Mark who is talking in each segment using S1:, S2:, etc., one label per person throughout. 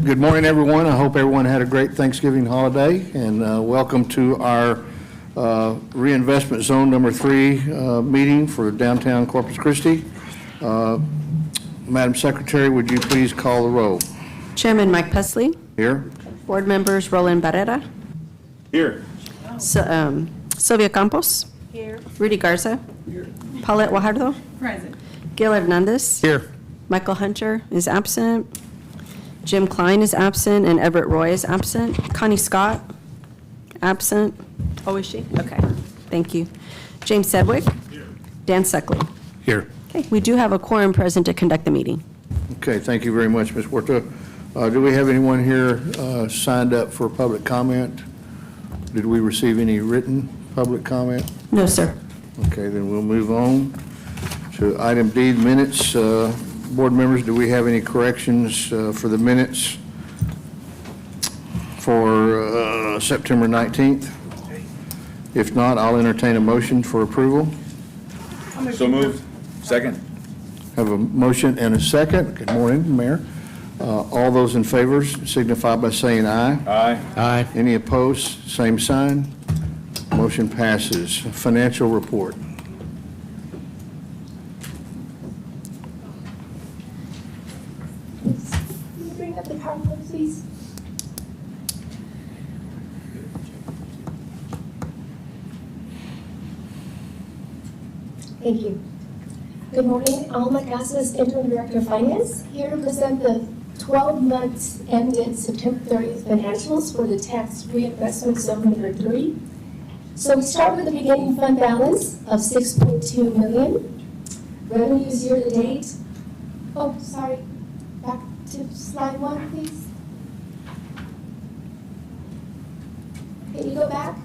S1: Good morning, everyone. I hope everyone had a great Thanksgiving holiday, and welcome to our reinvestment zone number 3 meeting for downtown Corpus Christi. Madam Secretary, would you please call the roll?
S2: Chairman Mike Pesley.
S1: Here.
S2: Board members Roland Barrera.
S1: Here.
S2: Sylvia Campos. Here. Rudy Garza. Here. Paulette Guajardo.
S3: Present.
S2: Gil Hernandez.
S1: Here.
S2: Michael Hunter is absent. Jim Klein is absent, and Everett Roy is absent. Connie Scott, absent. Oh, is she? Okay, thank you. James Sedgwick. Here. Dan Suckley.
S1: Here.
S2: Okay, we do have a quorum present to conduct the meeting.
S1: Okay, thank you very much, Ms. Huerta. Do we have anyone here signed up for public comment? Did we receive any written public comment?
S2: No, sir.
S1: Okay, then we'll move on to item D, minutes. Board members, do we have any corrections for the minutes for September 19th? If not, I'll entertain a motion for approval.
S4: So moved. Second.
S1: Have a motion and a second. Good morning, Mayor. All those in favor signify by saying aye.
S4: Aye.
S1: Aye. Any opposed? Same sign. Motion passes. Financial report.
S5: Can you bring up the PowerPoint, please? Thank you. Good morning. Alma Casas, Interim Director of Finance, here to present the 12 months ended September 30th financials for the tax reinvestment zone number 3. So we start with the beginning fund balance of $6.2 million. Revenues year to date. Oh, sorry. Back to slide 1, please. Can you go back?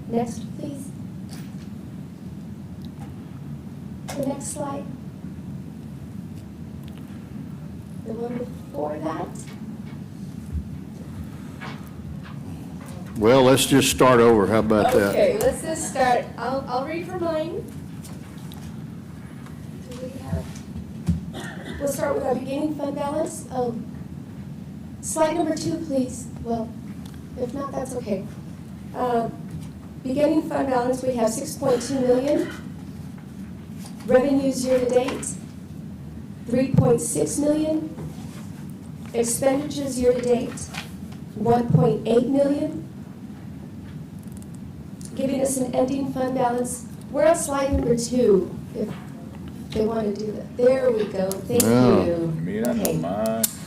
S5: Next, please. The next slide. The one before that.
S1: Well, let's just start over. How about that?
S5: Okay, let's just start. I'll read from mine. We'll start with our beginning fund balance. Slide number 2, please. Well, if not, that's okay. Beginning fund balance, we have $6.2 million. Revenues year to date, $3.6 million. Expenditures year to date, $1.8 million. Giving us an ending fund balance. We're on slide number 2, if they want to do that. There we go. Thank you. Okay.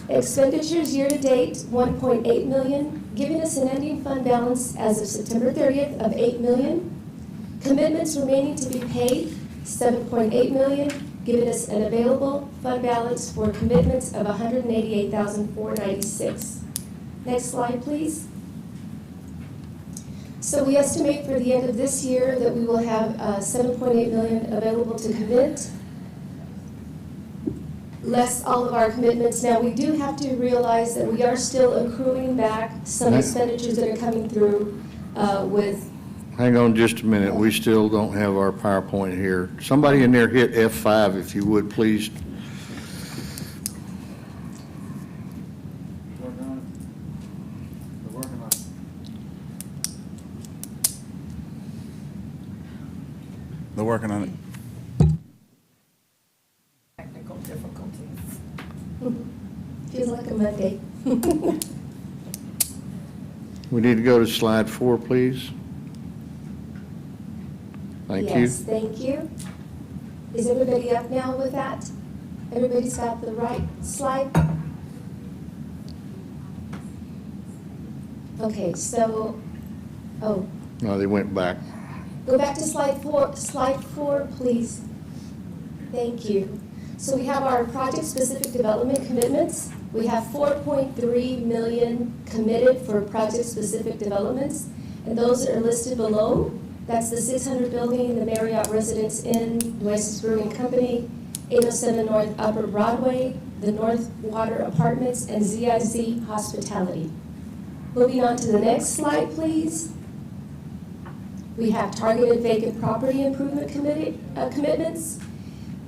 S5: Expenditures year to date, $1.8 million, giving us an ending fund balance as of September 30th of $8 million. Commitments remaining to be paid, $7.8 million, giving us an available fund balance for commitments of $188,496. Next slide, please. So we estimate for the end of this year that we will have $7.8 million available to commit, less all of our commitments. Now, we do have to realize that we are still accruing back some expenditures that are coming through with...
S1: Hang on just a minute. We still don't have our PowerPoint here. Somebody in there hit F5 if you would, please.
S4: They're working on it.
S3: Technical difficulties.
S5: Feels like a Monday.
S1: We need to go to slide 4, please. Thank you.
S5: Yes, thank you. Is everybody up now with that? Everybody's got the right slide? Okay, so, oh,
S1: No, they went back.
S5: go back to slide 4. Slide 4, please. Thank you. So we have our project-specific development commitments. We have $4.3 million committed for project-specific developments, and those are listed below. That's the 600 building, the Marriott Residence Inn, Nueces Brewing Company, 807 North Upper Broadway, the North Water Apartments, and ZIZ Hospitality. Moving on to the next slide, please. We have targeted vacant property improvement commitments.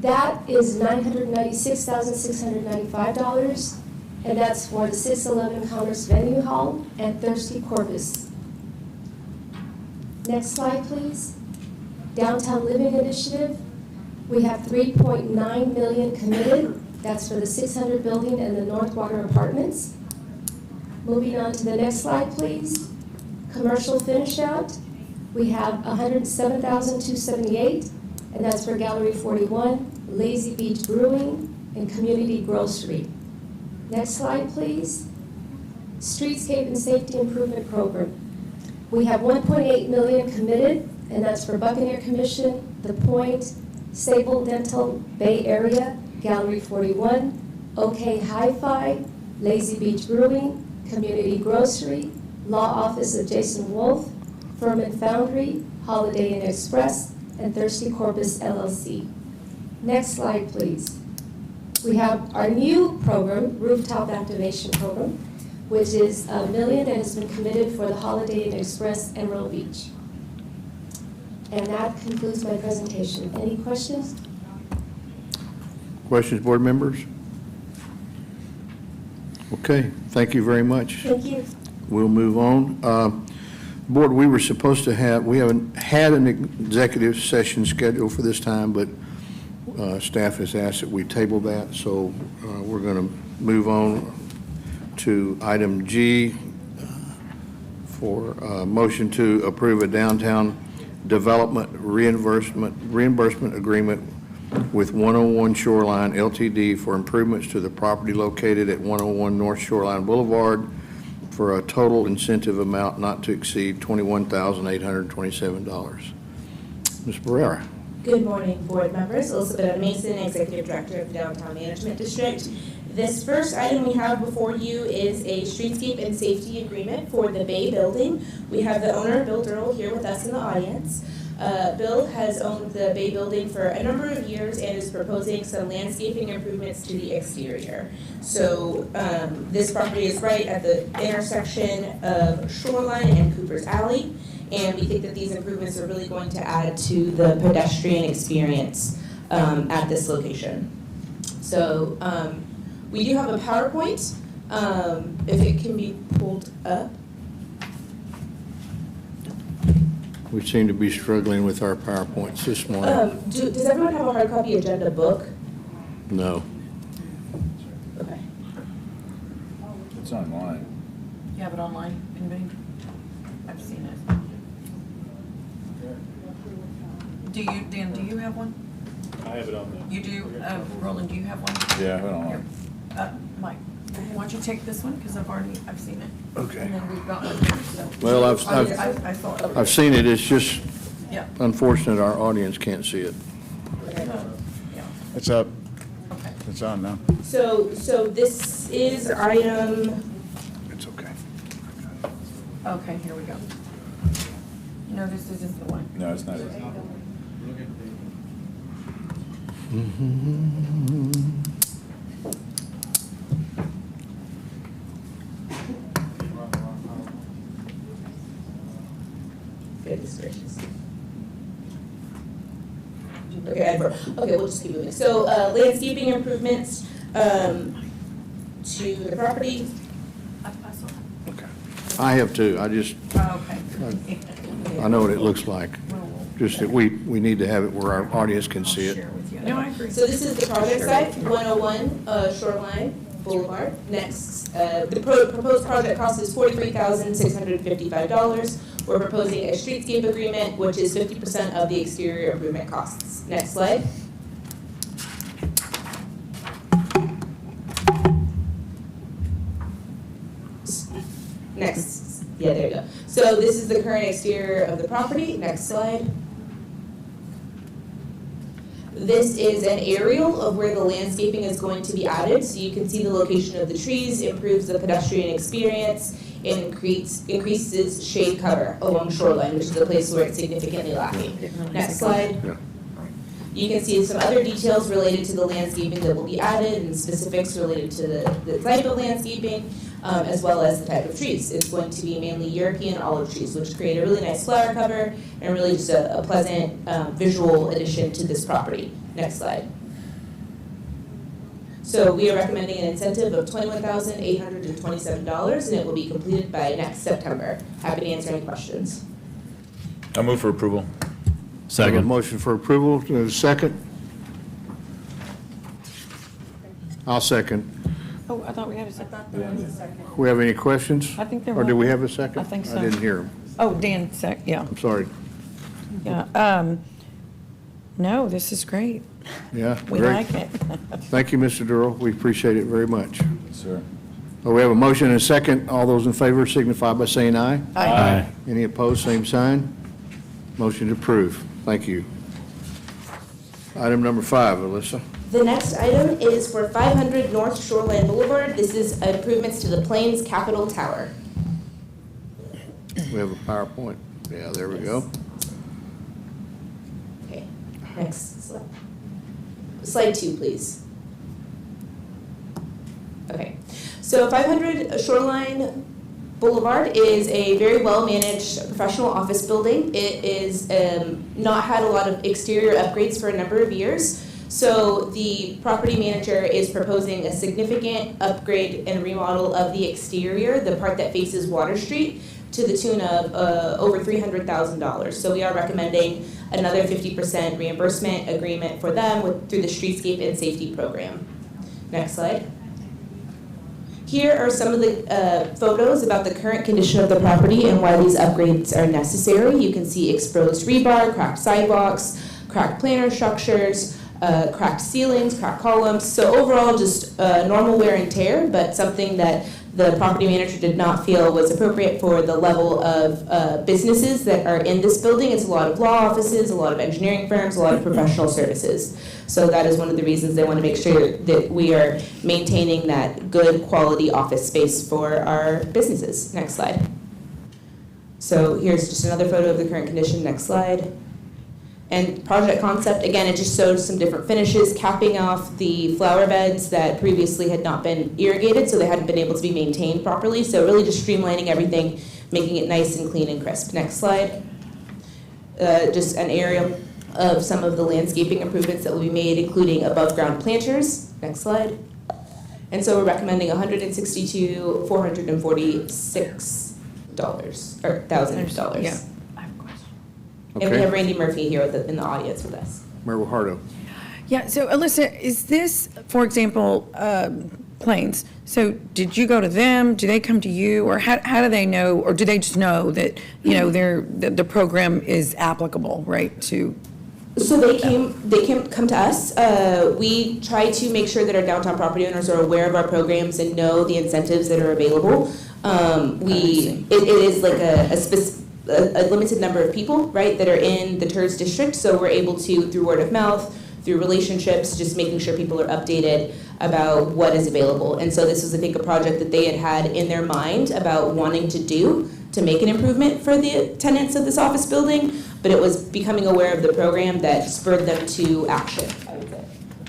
S5: That is $996,695, and that's for the 611 Commerce Venue Hall and Thirsty Corpus. Next slide, please. Downtown Living Initiative, we have $3.9 million committed. That's for the 600 building and the Northwater Apartments. Moving on to the next slide, please. Commercial finish out, we have $107,278, and that's for Gallery 41, Lazy Beach Brewing, and Community Grocery. Next slide, please. Streetscape and Safety Improvement Program. We have $1.8 million committed, and that's for Buccaneer Commission, The Point, Sable Dental, Bay Area, Gallery 41, OK Hi-Fi, Lazy Beach Brewing, Community Grocery, Law Office of Jason Wolf, Furman Foundry, Holiday Inn Express, and Thirsty Corpus LLC. Next slide, please. We have our new program, Rooftop Activation Program, which is $1 million that has been committed for the Holiday Inn Express Emerald Beach. And that concludes my presentation. Any questions?
S1: Questions, board members? Okay, thank you very much.
S5: Thank you.
S1: We'll move on. Board, we were supposed to have, we haven't had an executive session scheduled for this time, but staff has asked that we table that, so we're going to move on to item G for motion to approve a downtown development reimbursement agreement with 101 Shoreline LTD for improvements to the property located at 101 North Shoreline Boulevard for a total incentive amount not to exceed $21,827. Ms. Barrera.
S6: Good morning, board members. Elizabeth Mason, Executive Director of the Downtown Management District. This first item we have before you is a streetscape and safety agreement for the Bay Building. We have the owner, Bill Durrell, here with us in the audience. Bill has owned the Bay Building for a number of years and is proposing some landscaping improvements to the exterior. So this property is right at the intersection of Shoreline and Cooper's Alley, and we think that these improvements are really going to add to the pedestrian experience at this location. So we do have a PowerPoint, if it can be pulled up.
S1: We seem to be struggling with our PowerPoints this morning.
S6: Does everyone have a hard copy agenda book?
S1: No.
S6: Okay.
S4: It's online.
S3: You have it online, anybody? I've seen it. Do you, Dan, do you have one?
S7: I have it on there.
S3: You do, Roland, do you have one?
S4: Yeah, I have it online.
S3: Here. Mike, why don't you take this one, because I've seen it.
S1: Okay.
S3: And then we've got one here, so.
S1: Well,
S3: I thought.
S1: I've seen it. It's just
S3: Yeah.
S1: unfortunate our audience can't see it.
S3: Yeah.
S4: It's up.
S3: Okay.
S4: It's on now.
S6: So this is item,
S4: It's okay.
S3: Okay, here we go. No, this isn't the one.
S4: No, it's not.
S6: goodness gracious. Okay, we'll just keep moving. So landscaping improvements to the property.
S1: Okay. I have too. I just,
S3: Okay.
S1: I know what it looks like. Just that we need to have it where our audience can see it.
S3: No, I agree.
S6: So this is the project site, 101 Shoreline Boulevard. Next, the proposed project cost is $43,655. We're proposing a streetscape agreement, which is 50% of the exterior improvement costs. Next slide. Next, yeah, there you go. So this is the current exterior of the property. Next slide. This is an aerial of where the landscaping is going to be added, so you can see the location of the trees, improves the pedestrian experience, and increases shade cover along shoreline, which is a place where it's significantly lacking. Next slide.
S1: Yeah.
S6: You can see some other details related to the landscaping that will be added and specifics related to the type of landscaping, as well as the type of trees. It's going to be mainly European olive trees, which create a really nice flower cover and really just a pleasant visual addition to this property. Next slide. So we are recommending an incentive of $21,827, and it will be completed by next September. Happy to answer any questions.
S4: I move for approval.
S1: We have a
S7: Second.
S1: motion for approval. Second? I'll second.
S3: Oh, I thought we had a second.
S1: We have any questions?
S3: I think there
S1: Or do
S3: was.
S1: we have a second?
S3: I think so.
S1: I didn't hear him.
S3: Oh, Dan, yeah,
S1: I'm sorry.
S3: yeah. No, this is great.
S1: Yeah,
S3: We
S1: great.
S3: like it.
S1: Thank you, Mr. Durrell. We appreciate it very much.
S4: Yes, sir.
S1: We have a motion and a second. All those in favor signify by saying aye.
S7: Aye.
S1: Any opposed, same sign. Motion approved. Thank you. Item number 5, Alyssa.
S6: The next item is for 500 North Shoreline Boulevard. This is improvements to the Plains Capitol Tower.
S1: We have a PowerPoint. Yeah, there we go.
S6: Okay, next slide. Slide 2, please. Okay, so 500 Shoreline Boulevard is a very well-managed professional office building. It is not had a lot of exterior upgrades for a number of years. So the property manager is proposing a significant upgrade and remodel of the exterior, the part that faces Water Street, to the tune of over $300,000. So we are recommending another 50% reimbursement agreement for them through the Streetscape and Safety Program. Next slide. Here are some of the photos about the current condition of the property and why these upgrades are necessary. You can see exposed rebar, cracked sidewalks, cracked planter structures, cracked ceilings, cracked columns. So overall, just normal wear and tear, but something that the property manager did not feel was appropriate for the level of businesses that are in this building. It's a lot of law offices, a lot of engineering firms, a lot of professional services. So that is one of the reasons they want to make sure that we are maintaining that good quality office space for our businesses. Next slide. So here's just another photo of the current condition. Next slide. And project concept, again, it just shows some different finishes, capping off the flower beds that previously had not been irrigated, so they hadn't been able to be maintained properly. So really just streamlining everything, making it nice and clean and crisp. Next slide. Just an aerial of some of the landscaping improvements that will be made, including above-ground planters. Next slide. And so we're recommending $162,446 or $1,000.
S3: Yeah. I have a question.
S6: And we
S1: Okay.
S6: have Randy Murphy here in the audience with us.
S1: Mayor Guajardo.
S3: Yeah, so Alyssa, is this, for example, Plains? So did you go to them? Do they come to you? Or how do they know, or do they just know that, you know, the program is applicable, right, to?
S6: So they come to us. We try to make sure that our downtown property owners are aware of our programs and know the incentives that are available. It is like a limited number of people, right, that are in the TIRZ district. So we're able to, through word of mouth, through relationships, just making sure people are updated about what is available. And so this was, I think, a project that they had in their mind about wanting to do to make an improvement for the tenants of this office building, but it was becoming aware of the program that spurred them to action, I would say.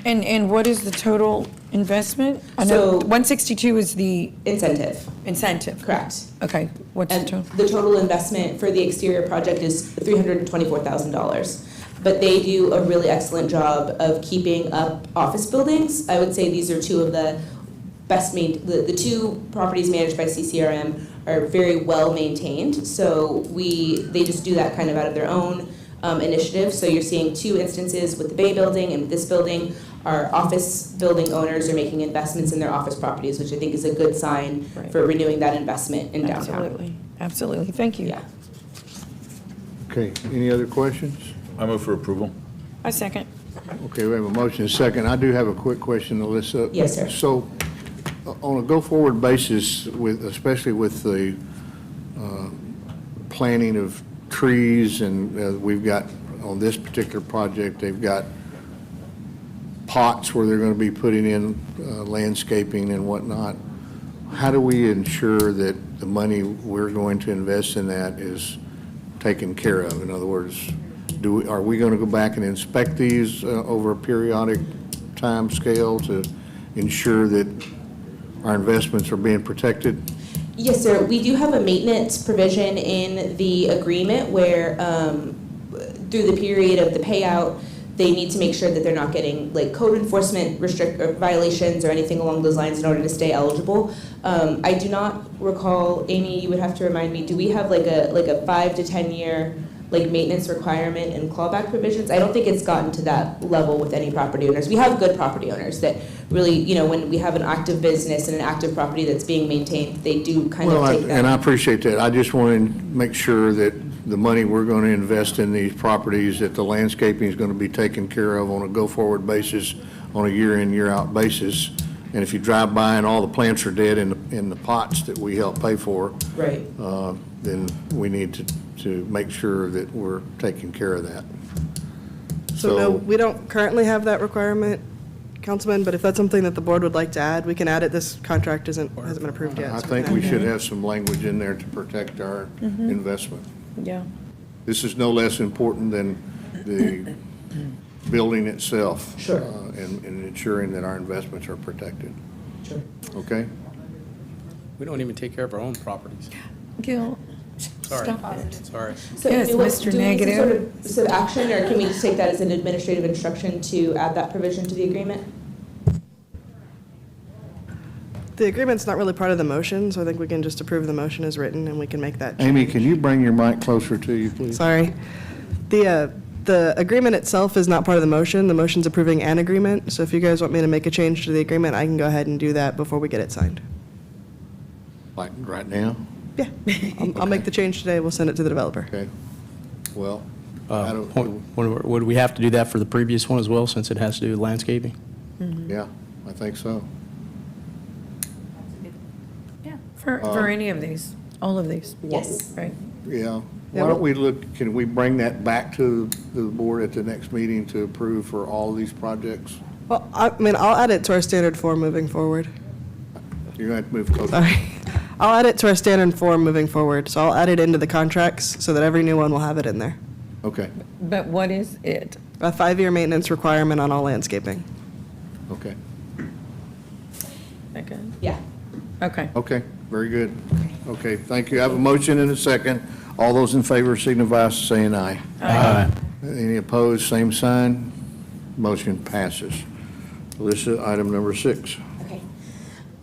S3: And what is the total investment? I know
S6: So-
S3: 162 is the
S6: Incentive,
S3: incentive.
S6: correct.
S3: Okay, what's the
S6: And
S3: total?
S6: the total investment for the exterior project is $324,000. But they do a really excellent job of keeping up office buildings. I would say these are two of the best the two properties managed by CCRM are very well maintained. So they just do that kind of out of their own initiative. So you're seeing two instances with the Bay Building and with this building. Our office building owners are making investments in their office properties, which I think is a good sign
S3: Right.
S6: for renewing that investment in downtown.
S3: Absolutely, absolutely. Thank you.
S6: Yeah.
S1: Okay, any other questions?
S4: I move for approval.
S3: A second.
S1: Okay, we have a motion and a second. I do have a quick question, Alyssa.
S6: Yes, sir.
S1: So, on a go-forward basis, especially with the planting of trees, and we've got, on this particular project, they've got pots where they're going to be putting in landscaping and whatnot. How do we ensure that the money we're going to invest in that is taken care of? In other words, are we going to go back and inspect these over a periodic time scale to ensure that our investments are being protected?
S6: Yes, sir. We do have a maintenance provision in the agreement where through the period of the payout, They need to make sure that they're not getting like code enforcement or violations or anything along those lines in order to stay eligible. I do not recall, Amy, you would have to remind me, do we have like a 5 to 10 year like maintenance requirement and clawback provisions? I don't think it's gotten to that level with any property owners. We have good property owners that really, you know, when we have an active business and an active property that's being maintained, they do kind of take that.
S1: And I appreciate that. I just want to make sure that the money we're going to invest in these properties, that the landscaping is going to be taken care of on a go-forward basis, on a year-in, year-out basis. And if you drive by and all the plants are dead in the pots that we help pay for,
S6: Right.
S1: then we need to make sure that we're taking care of that.
S7: So no, we don't currently have that requirement, Councilman, but if that's something that the board would like to add, we can add it. This contract hasn't been approved yet.
S1: I
S7: so
S1: think
S7: can
S1: we
S7: add it.
S1: should have some language in there to protect our investment.
S3: Yeah.
S1: This is no less important than the building itself.
S6: Sure.
S1: And ensuring that our investments are protected.
S6: Sure.
S1: Okay?
S8: We don't even take care of our own properties.
S3: Gil,
S8: Sorry.
S3: stop it.
S8: Sorry.
S6: So
S3: Yes,
S6: do we-
S3: Mr.
S6: do we need some
S3: Negative.
S6: sort of action, or can we just take that as an administrative instruction to add that provision to the agreement?
S7: The agreement's not really part of the motion, so I think we can just approve the motion as written, and we can make that change.
S1: Amy, can you bring your mic closer to you, please?
S7: Sorry. The agreement itself is not part of the motion. The motion's approving an agreement, so if you guys want me to make a change to the agreement, I can go ahead and do that before we get it signed.
S1: Like right now?
S7: Yeah, I'll make the change today. We'll send it to the developer.
S1: Okay. Well, I don't,
S8: Would we have to do that for the previous one as well, since it has to do with landscaping?
S1: yeah, I think so.
S3: Yeah, for any of these, all of these.
S6: Yes.
S3: Right.
S1: Yeah. Why don't we look, can we bring that back to the board at the next meeting to approve for all these projects?
S7: Well, I mean, I'll add it to our standard form moving forward.
S1: You're going to have to move closer.
S7: Sorry. I'll add it to our standard form moving forward, so I'll add it into the contracts so that every new one will have it in there.
S1: Okay,
S3: But what is it?
S7: A 5-year maintenance requirement on all landscaping.
S1: okay,
S3: Okay.
S6: Yeah.
S3: Okay.
S1: okay, very good. Okay, thank you. I have a motion and a second. All those in favor signify by saying aye.
S8: Aye.
S1: Any opposed, same sign. Motion passes. This is item number 6.
S6: Okay.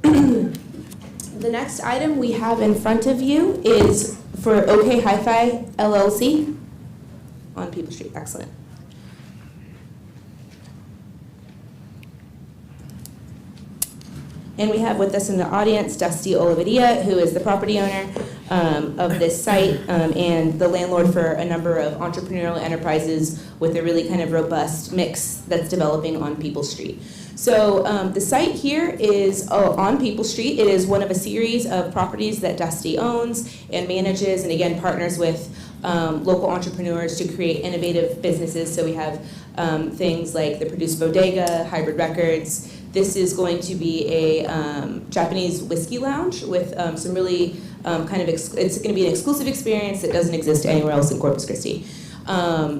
S6: The next item we have in front of you is for OK Hi-Fi LLC on People Street. Excellent. And we have with us in the audience Dusty Olivadia, who is the property owner of this site and the landlord for a number of entrepreneurial enterprises with a really kind of robust mix that's developing on People Street. So the site here is on People Street. It is one of a series of properties that Dusty owns and manages, and again partners with local entrepreneurs to create innovative businesses. So we have things like the Produce Bodega, Hybrid Records. This is going to be a Japanese whiskey lounge with some really it's going to be an exclusive experience that doesn't exist anywhere else in Corpus Christi.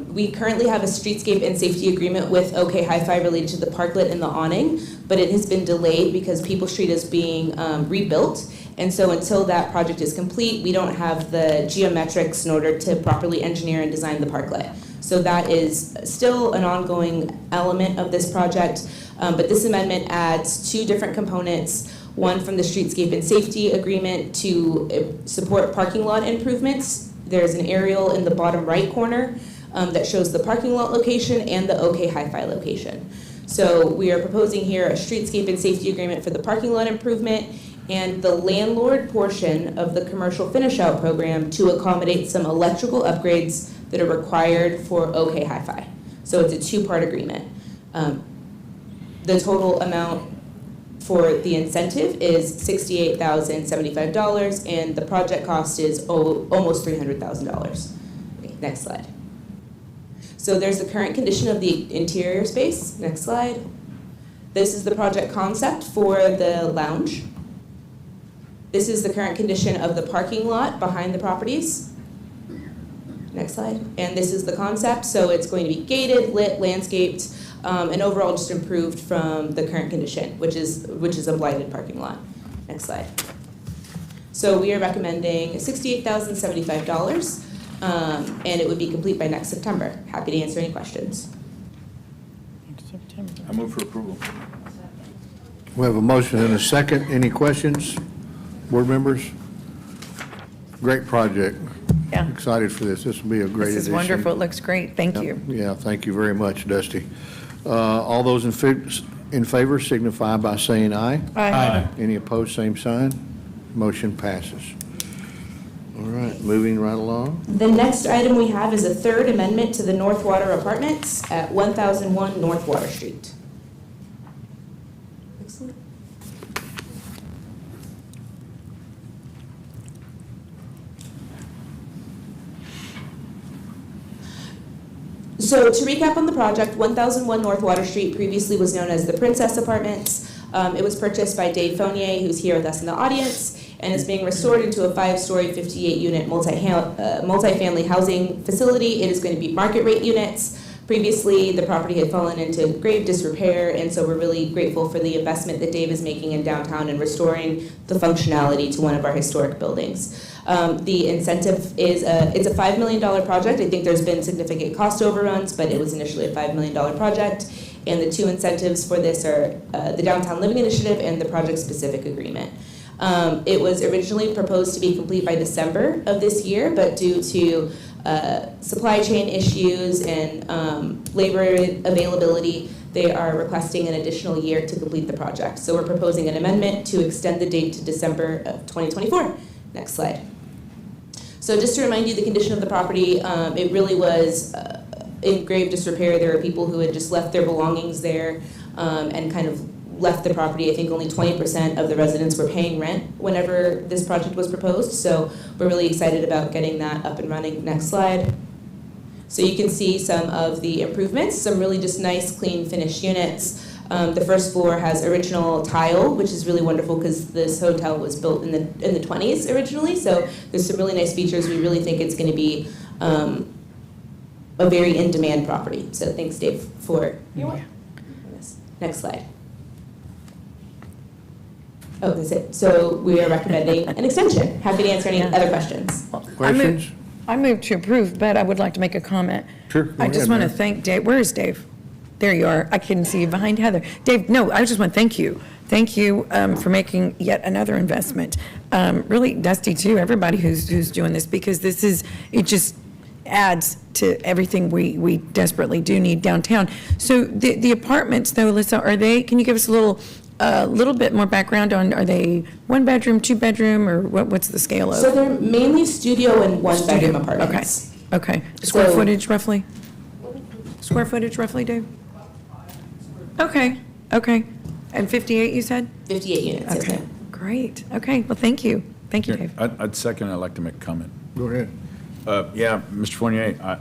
S6: We currently have a streetscape and safety agreement with OK Hi-Fi related to the parklet and the awning, but it has been delayed because People Street is being rebuilt. And so until that project is complete, we don't have the geometrics in order to properly engineer and design the parklet. So that is still an ongoing element of this project. But this amendment adds 2 different components, one from the streetscape and safety agreement to support parking lot improvements. There's an aerial in the bottom right corner that shows the parking lot location and the OK Hi-Fi location. So we are proposing here a streetscape and safety agreement for the parking lot improvement and the landlord portion of the commercial finish-out program to accommodate some electrical upgrades that are required for OK Hi-Fi. So it's a 2-part agreement. The total amount for the incentive is $68,075, and the project cost is almost $300,000. Okay, next slide. So there's the current condition of the interior space. Next slide. This is the project concept for the lounge. This is the current condition of the parking lot behind the properties. Next slide. And this is the concept. So it's going to be gated, lit, landscaped, and overall just improved from the current condition, which is a blighted parking lot. Next slide. So we are recommending $68,075, and it would be complete by next September. Happy to answer any questions.
S4: I move for approval.
S1: We have a motion and a second. Any questions, board members? Great project.
S3: Yeah.
S1: Excited for this. This will be a great
S3: This is
S1: addition.
S3: wonderful. It looks great. Thank you.
S1: Yeah, thank you very much, Dusty. All those in favor signify by saying aye.
S3: Aye.
S1: Any opposed, same sign. Motion passes. All right, moving right along.
S6: The next item we have is a third amendment to the North Water Apartments at 1001 North Water Street. Excellent. So to recap on the project, 1001 North Water Street previously was known as the Princess Apartments. It was purchased by Dave Fournier, who's here with us in the audience, and is being restored into a 5-story, 58-unit multifamily housing facility. It is going to be market rate units. Previously, the property had fallen into grave disrepair, and so we're really grateful for the investment that Dave is making in downtown and restoring the functionality to one of our historic buildings. The incentive is it's a $5 million project. I think there's been significant cost overruns, but it was initially a $5 million project. And the two incentives for this are the Downtown Living Initiative and the project-specific agreement. It was originally proposed to be complete by December of this year, but due to supply chain issues and labor availability, they are requesting an additional year to complete the project. So we're proposing an amendment to extend the date to December of 2024. Next slide. So just to remind you the condition of the property, it really was in grave disrepair. There are people who had just left their belongings there and kind of left the property. I think only 20% of the residents were paying rent whenever this project was proposed. So we're really excited about getting that up and running. Next slide. So you can see some of the improvements, some really just nice, clean, finished units. The first floor has original tile, which is really wonderful because this hotel was built in the 20s originally. So there's some really nice features. We really think it's going to be a very in-demand property. So thanks, Dave, for your work. Next slide. Oh, that's it. So we are recommending an extension. Happy to answer any other questions.
S1: Questions?
S3: I move to approve, but I would like to make a comment.
S1: Sure, go
S3: I just
S1: ahead,
S3: want to
S1: ma'am.
S3: thank Dave. Where is Dave? There you are. I couldn't see you behind Heather. Dave, no, I just want to thank you. Thank you for making yet another investment. Really, Dusty, too, everybody who's doing this, because it just adds to everything we desperately do need downtown. So the apartments, though, Alyssa, can you give us a little bit more background on, are they 1-bedroom, 2-bedroom, or what's the scale of?
S6: So they're mainly studio and one-bedroom apartments.
S3: Okay. Square
S6: So-
S3: footage roughly? Square footage roughly, Dave? Okay. And 58, you said?
S6: 58 units. yes,
S3: Okay,
S6: ma'am.
S3: great. Okay, well, thank you. Thank you, Dave.
S4: I'd second, I'd like to make a comment.
S1: Go ahead.
S4: Yeah, Mr. Fournier, I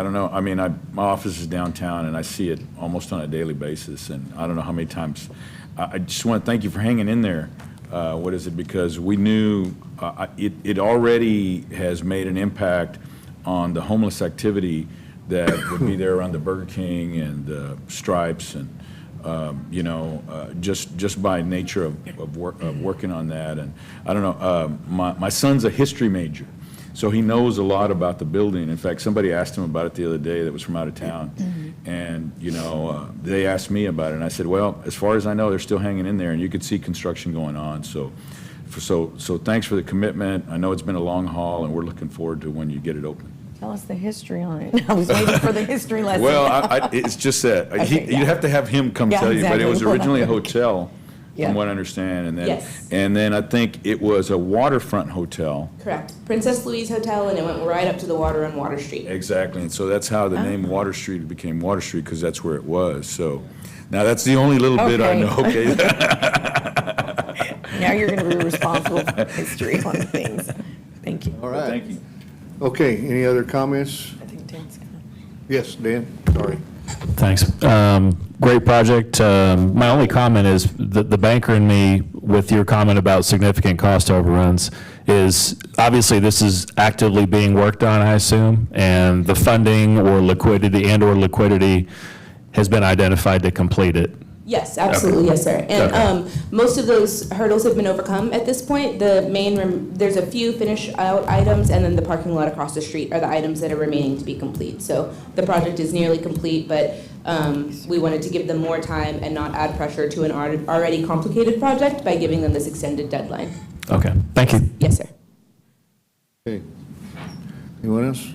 S4: don't know, I mean, my office is downtown, and I see it almost on a daily basis, and I don't know how many times. I just want to thank you for hanging in there. Because we knew it already has made an impact on the homeless activity that would be there around the Burger King and Stripes, and just by nature of working on that. And I don't know, my son's a history major, so he knows a lot about the building. In fact, somebody asked him about it the other day that was from out of town. And, they asked me about it, and I said, well, as far as I know, they're still hanging in there, and you could see construction going on. So thanks for the commitment. I know it's been a long haul, and we're looking forward to when you get it open.
S3: Tell us the history on it. I was waiting for the history lesson.
S4: Well, it's just that,
S3: Okay, yeah.
S4: you'd have to have him come
S3: Yeah,
S4: tell you, but it was
S3: exactly.
S4: originally a hotel,
S3: Yeah.
S4: from what I understand, and then,
S6: Yes.
S4: and then I think it was a waterfront hotel.
S6: Correct. Princess Louise Hotel, and it went right up to the water on Water Street.
S4: Exactly, and so that's how the name Water Street became Water Street, because that's where it was, so. Now, that's the only little bit I
S3: Okay.
S4: know, okay?
S3: Now you're going to be responsible for history on things. Thank you.
S1: All right.
S4: Thank you.
S1: Okay, any other comments?
S3: I think Dan's gonna.
S1: Yes, Dan, sorry.
S9: Thanks. Great project. My only comment is the banker in me, with your comment about significant cost overruns, is obviously this is actively being worked on, I assume, and the funding or liquidity has been identified to complete it.
S6: Yes, absolutely, yes, sir. And most of those hurdles have been overcome at this point. The main, there's a few finish out items, and then the parking lot across the street are the items that are remaining to be complete. So the project is nearly complete, but we wanted to give them more time and not add pressure to an already complicated project by giving them this extended deadline.
S9: Okay, thank you.
S6: Yes, sir.
S1: Okay. Anyone else?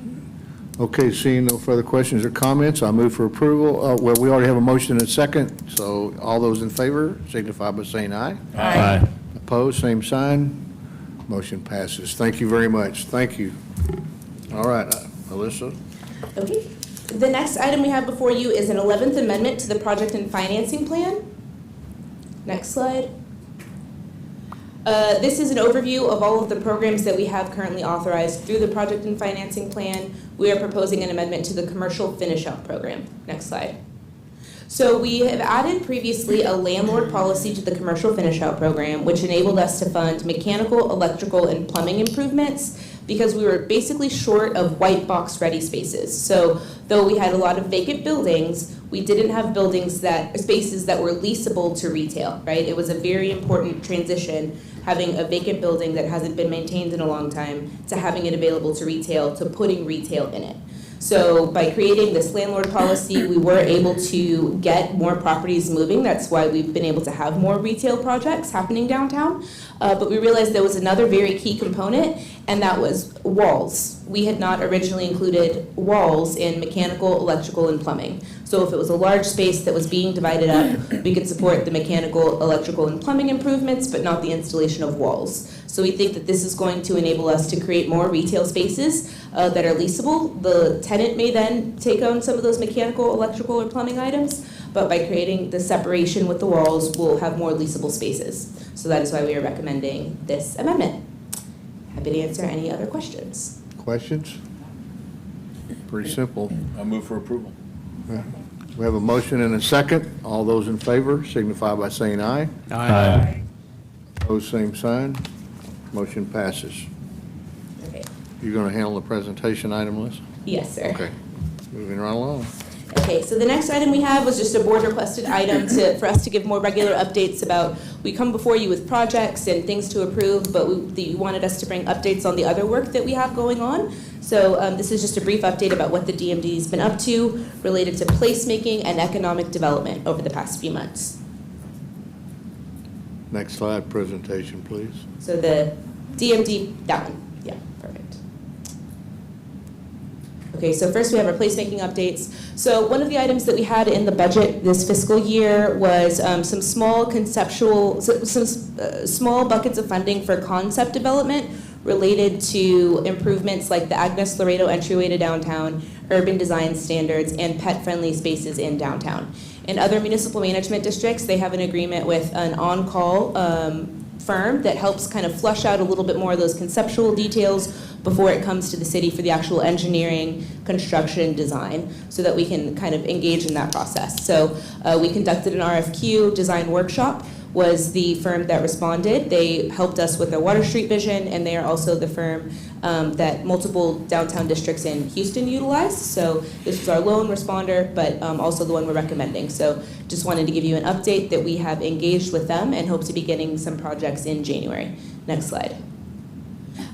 S1: Okay, seeing no further questions or comments, I move for approval. Well, we already have a motion and a second, so all those in favor signify by saying aye.
S9: Aye.
S1: Opposed, same sign. Motion passes. Thank you very much. Thank you. All right, Alyssa?
S6: Okay. The next item we have before you is an 11th amendment to the project and financing plan. Next slide. This is an overview of all of the programs that we have currently authorized through the project and financing plan. We are proposing an amendment to the commercial finish-out program. Next slide. So we have added previously a landlord policy to the commercial finish-out program, which enabled us to fund mechanical, electrical, and plumbing improvements because we were basically short of white box ready spaces. So though we had a lot of vacant buildings, we didn't have spaces that were leasable to retail, right? It was a very important transition, having a vacant building that hasn't been maintained in a long time to having it available to retail, to putting retail in it. So by creating this landlord policy, we were able to get more properties moving. That's why we've been able to have more retail projects happening downtown. But we realized there was another very key component, and that was walls. We had not originally included walls in mechanical, electrical, and plumbing. So if it was a large space that was being divided up, we could support the mechanical, electrical, and plumbing improvements, but not the installation of walls. So we think that this is going to enable us to create more retail spaces that are leasable. The tenant may then take on some of those mechanical, electrical, or plumbing items, but by creating the separation with the walls, we'll have more leasable spaces. So that is why we are recommending this amendment. Happy to answer any other questions.
S1: Questions? Pretty simple.
S4: I move for approval.
S1: We have a motion and a second. All those in favor signify by saying aye.
S9: Aye.
S1: Opposed, same sign. Motion passes.
S6: Okay.
S1: You're going to handle the presentation item, Melissa?
S6: Yes, sir.
S1: Okay. Moving right along.
S6: Okay, so the next item we have was just a board requested item for us to give more regular updates about, we come before you with projects and things to approve, but you wanted us to bring updates on the other work that we have going on. So this is just a brief update about what the DMD's been up to related to placemaking and economic development over the past few months.
S1: Next slide, presentation, please.
S6: So the DMD, that one, yeah, perfect. Okay, so first we have our placemaking updates. So one of the items that we had in the budget this fiscal year was some small small buckets of funding for concept development related to improvements like the Agnes Laredo entryway to downtown, urban design standards, and pet-friendly spaces in downtown. In other municipal management districts, they have an agreement with an on-call firm that helps kind of flush out a little bit more of those conceptual details before it comes to the city for the actual engineering, construction, design, so that we can kind of engage in that process. So we conducted an RFQ design workshop, was the firm that responded. They helped us with our Water Street vision, and they are also the firm that multiple downtown districts in Houston utilize. So this is our lone responder, but also the one we're recommending. So just wanted to give you an update that we have engaged with them and hope to be getting some projects in January. Next slide.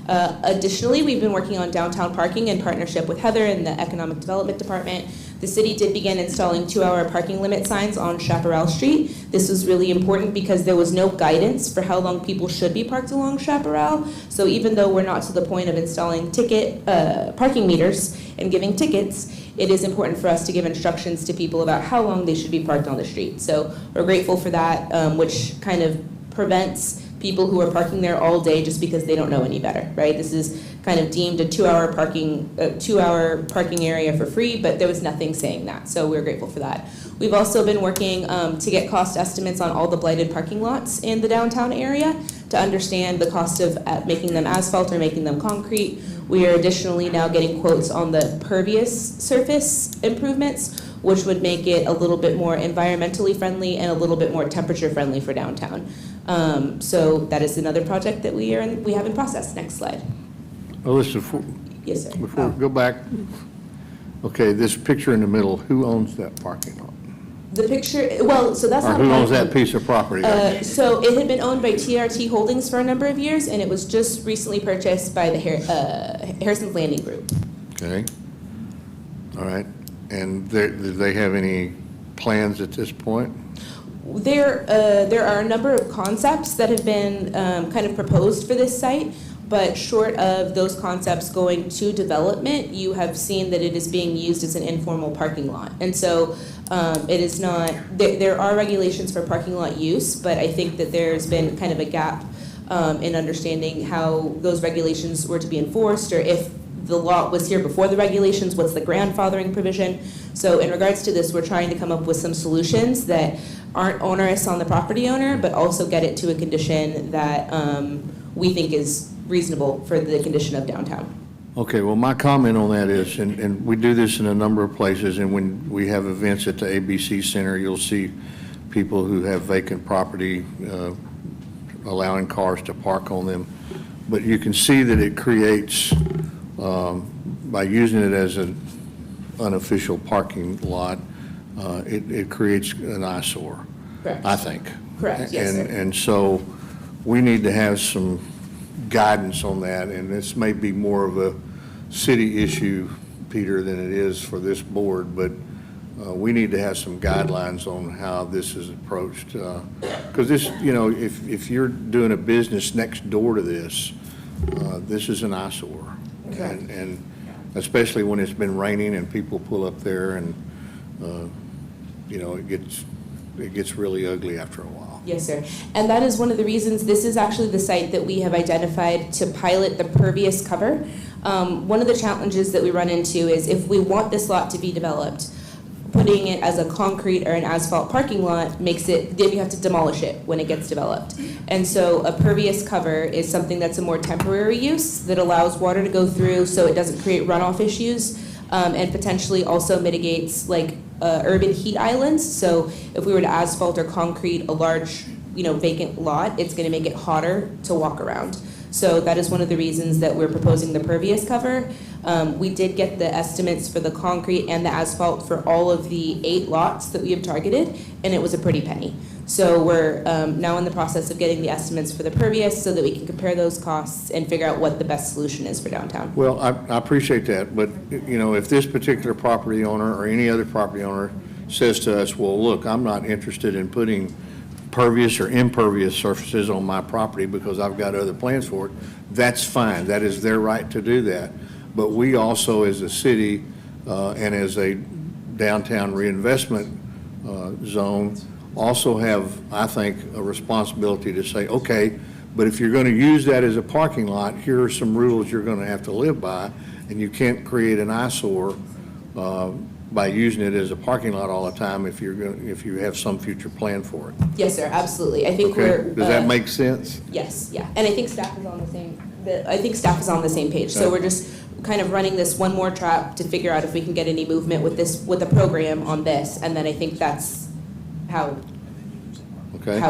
S6: Additionally, we've been working on downtown parking in partnership with Heather in the Economic Development Department. The city did begin installing 2-hour parking limit signs on Chaparral Street. This was really important because there was no guidance for how long people should be parked along Chaparral. So even though we're not to the point of installing parking meters and giving tickets, it is important for us to give instructions to people about how long they should be parked on the street. So we're grateful for that, which kind of prevents people who are parking there all day just because they don't know any better, right? This is kind of deemed a 2-hour parking area for free, but there was nothing saying that, so we're grateful for that. We've also been working to get cost estimates on all the blighted parking lots in the downtown area to understand the cost of making them asphalt or making them concrete. We are additionally now getting quotes on the pervious surface improvements, which would make it a little bit more environmentally friendly and a little bit more temperature friendly for downtown. So that is another project that we have in process. Next slide.
S1: Alyssa,
S6: Yes, sir.
S1: before we go back, okay, this picture in the middle, who owns that parking lot?
S6: The picture, well, so that's
S1: Or
S6: not.
S1: who owns
S6: parking.
S1: that piece of property?
S6: So it had been owned by TRT Holdings for a number of years, and it was just recently purchased by the Harrison's Landing Group.
S1: Okay. All right. And do they have any plans at this point?
S6: There are a number of concepts that have been kind of proposed for this site, but short of those concepts going to development, you have seen that it is being used as an informal parking lot. And so it is not, there are regulations for parking lot use, but I think that there's been kind of a gap in understanding how those regulations were to be enforced, or if the lot was here before the regulations, what's the grandfathering provision? So in regards to this, we're trying to come up with some solutions that aren't onerous on the property owner, but also get it to a condition that we think is reasonable for the condition of downtown.
S1: Okay, well, my comment on that is, and we do this in a number of places, and when we have events at the ABC Center, you'll see people who have vacant property allowing cars to park on them. But you can see that it creates, by using it as an unofficial parking lot, it creates an eyesore,
S6: Correct.
S1: I think.
S6: Correct, yes, sir.
S1: And so we need to have some guidance on that, and this may be more of a city issue, Peter, than it is for this board, but we need to have some guidelines on how this is approached. Because this, if you're doing a business next door to this, this is an eyesore. And especially when it's been raining and people pull up there and, it gets really ugly after a while.
S6: Yes, sir. And that is one of the reasons, this is actually the site that we have identified to pilot the pervious cover. One of the challenges that we run into is if we want this lot to be developed, putting it as a concrete or an asphalt parking lot makes it, then you have to demolish it when it gets developed. And so a pervious cover is something that's a more temporary use that allows water to go through so it doesn't create runoff issues, and potentially also mitigates like urban heat islands. So if we were to asphalt or concrete a large, vacant lot, it's going to make it hotter to walk around. So that is one of the reasons that we're proposing the pervious cover. We did get the estimates for the concrete and the asphalt for all of the 8 lots that we have targeted, and it was a pretty penny. So we're now in the process of getting the estimates for the pervious so that we can compare those costs and figure out what the best solution is for downtown.
S1: Well, I appreciate that, but, if this particular property owner or any other property owner says to us, well, look, I'm not interested in putting pervious or impervious surfaces on my property because I've got other plans for it, that's fine. That is their right to do that. But we also, as a city and as a downtown reinvestment zone, also have, I think, a responsibility to say, okay, but if you're going to use that as a parking lot, here are some rules you're going to have to live by, and you can't create an eyesore by using it as a parking lot all the time if you have some future plan for it.
S6: Yes, sir, absolutely. I think
S1: Okay, does that make sense?
S6: Yes, yeah, and I think staff is on the same page. So we're just kind of running this one more trap to figure out if we can get any movement with the program on this, and then I think that's how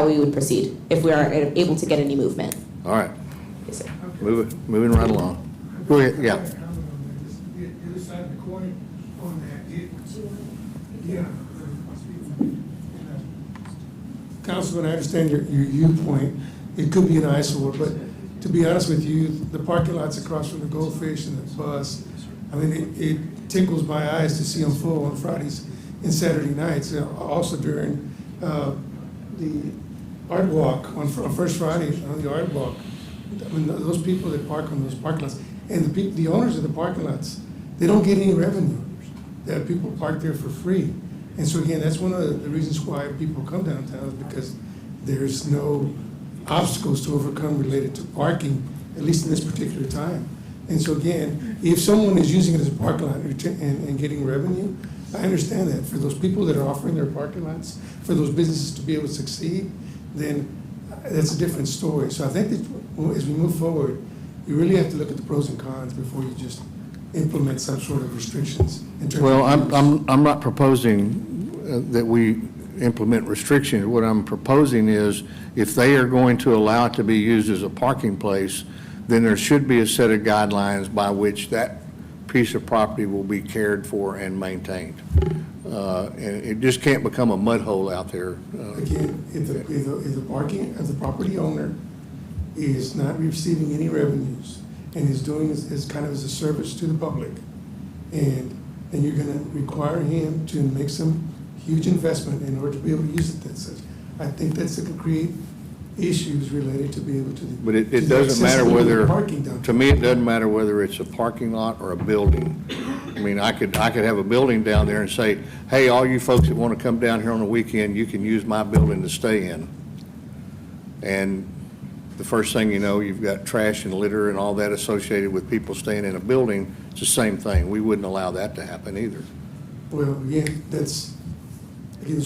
S6: we would proceed if we aren't able to get any movement.
S1: All right,
S6: Yes, sir.
S1: moving right along. Go ahead, yeah.
S10: The other side of the coin on that, Councilman, I understand your viewpoint. It could be an eyesore, but to be honest with you, the parking lots across from the Goldfish and the bus, I mean, it tickles my eyes to see them full on Fridays and Saturday nights. Also during the art walk on First Friday on the art walk. I mean, those people that park on those parking lots, and the owners of the parking lots, they don't get any revenue. That people park there for free. And so again, that's one of the reasons why people come downtown, is because there's no obstacles to overcome related to parking, at least in this particular time. And so again, if someone is using it as a parking lot and getting revenue, I understand that. For those people that are offering their parking lots, for those businesses to be able to succeed, then that's a different story. So I think that as we move forward, you really have to look at the pros and cons before you just implement some sort of restrictions. In terms
S1: Well,
S10: of use.
S1: I'm not proposing that we implement restrictions. What I'm proposing is if they are going to allow it to be used as a parking place, then there should be a set of guidelines by which that piece of property will be cared for and maintained. And it just can't become a mud hole out there.
S10: Again, if the property owner is not receiving any revenues and is doing as kind of as a service to the public, and then you're gonna require him to make some huge investment in order to be able to use it, that's such. I think that's gonna create issues related to be able to.
S1: But it
S10: to the
S1: doesn't matter
S10: accessibility of
S1: whether,
S10: parking down
S1: to me, it doesn't matter whether it's a parking lot or a building. I mean, I could have a building down there and say, hey, all you folks that want to come down here on the weekend, you can use my building to stay in. And the first thing you know, you've got trash and litter and all that associated with people staying in a building. It's the same thing. We wouldn't allow that to happen either.
S10: Well, again, there's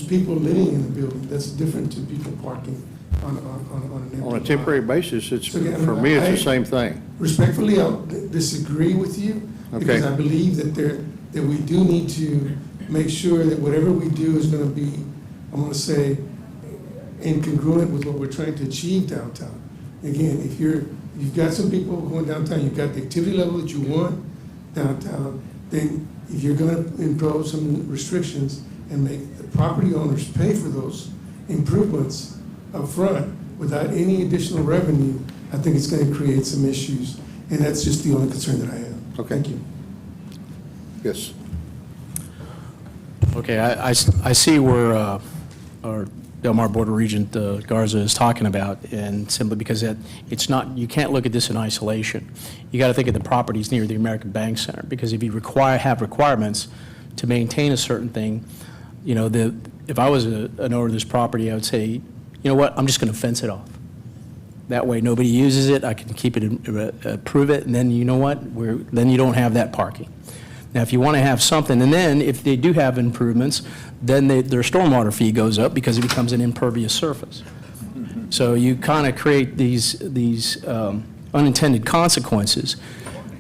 S10: people living in the building, that's different to people parking on an empty
S1: On a temporary
S10: lot.
S1: basis, it's,
S10: So, again,
S1: for me, it's the same thing.
S10: Respectfully, I'll disagree with you, because
S1: Okay.
S10: I believe that we do need to make sure that whatever we do is gonna be, I'm gonna say, incongruent with what we're trying to achieve downtown. Again, if you've got some people going downtown, you've got the activity level that you want downtown, then if you're gonna impose some restrictions and make the property owners pay for those improvements up front without any additional revenue, I think it's gonna create some issues, and that's just the only concern that I have.
S1: Okay.
S10: Thank you.
S1: Yes.
S8: Okay, I see where our Del Mar Board of Regent Garza is talking about, and simply because it's not, you can't look at this in isolation. You got to think of the properties near the American Bank Center, because if you have requirements to maintain a certain thing, you know, if I was an owner of this property, I would say, you know what, I'm just going to fence it off. That way, nobody uses it, I can keep it, approve it, and then you know what, then you don't have that parking. Now, if you want to have something, and then if they do have improvements, then their stormwater fee goes up because it becomes an impervious surface. So you kind of create these unintended consequences.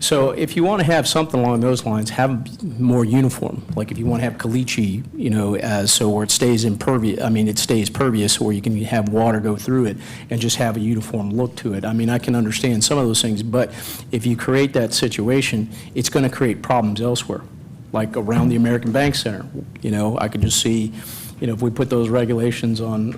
S8: So if you want to have something along those lines, have more uniform. Like if you want to have caliche, you know, so where it stays impervious, I mean, it stays pervious, or you can have water go through it and just have a uniform look to it. I mean, I can understand some of those things, but if you create that situation, it's going to create problems elsewhere, like around the American Bank Center. You know, I could just see, you know, if we put those regulations on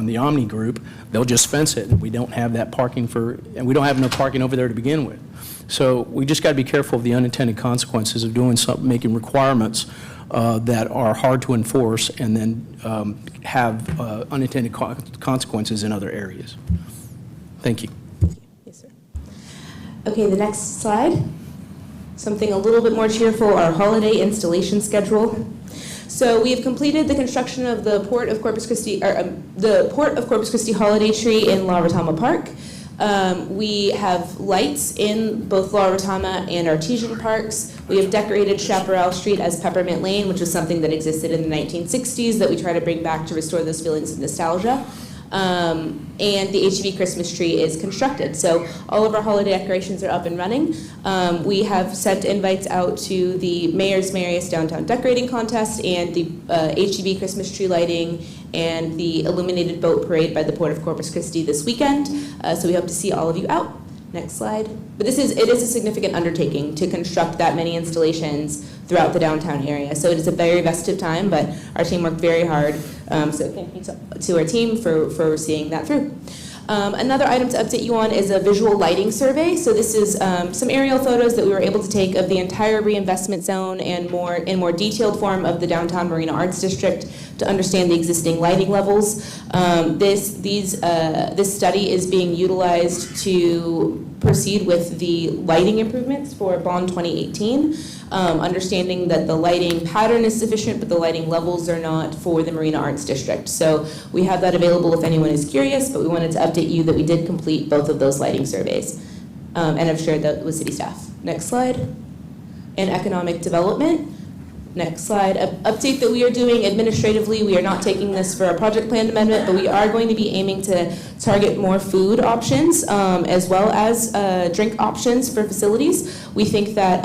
S8: the Omni Group, they'll just fence it, and we don't have that parking and we don't have enough parking over there to begin with. So we just got to be careful of the unintended consequences of doing something, making requirements that are hard to enforce, and then have unintended consequences in other areas. Thank you.
S6: Yes, sir. Okay, the next slide. Something a little bit more cheerful, our holiday installation schedule. So we have completed the construction of the Port of Corpus Christi, the Port of Corpus Christi holiday tree in La Retama Park. We have lights in both La Retama and Artesian parks. We have decorated Chaparral Street as Peppermint Lane, which is something that existed in the 1960s that we try to bring back to restore those feelings of nostalgia. And the HEB Christmas tree is constructed. So all of our holiday decorations are up and running. We have sent invites out to the Mayor's Merriest Downtown Decorating Contest and the HEB Christmas tree lighting and the illuminated boat parade by the Port of Corpus Christi this weekend. So we hope to see all of you out. Next slide. But it is a significant undertaking to construct that many installations throughout the downtown area. So it is a very vested time, but our team worked very hard. So thank you to our team for seeing that through. Another item to update you on is a visual lighting survey. So this is some aerial photos that we were able to take of the entire reinvestment zone and in more detailed form of the downtown Marina Arts District to understand the existing lighting levels. This study is being utilized to proceed with the lighting improvements for Bond 2018. Understanding that the lighting pattern is sufficient, but the lighting levels are not for the Marina Arts District. So we have that available if anyone is curious, but we wanted to update you that we did complete both of those lighting surveys. And I've shared that with city staff. Next slide. And economic development. Next slide. Update that we are doing administratively. We are not taking this for a project plan amendment, but we are going to be aiming to target more food options as well as drink options for facilities. We think that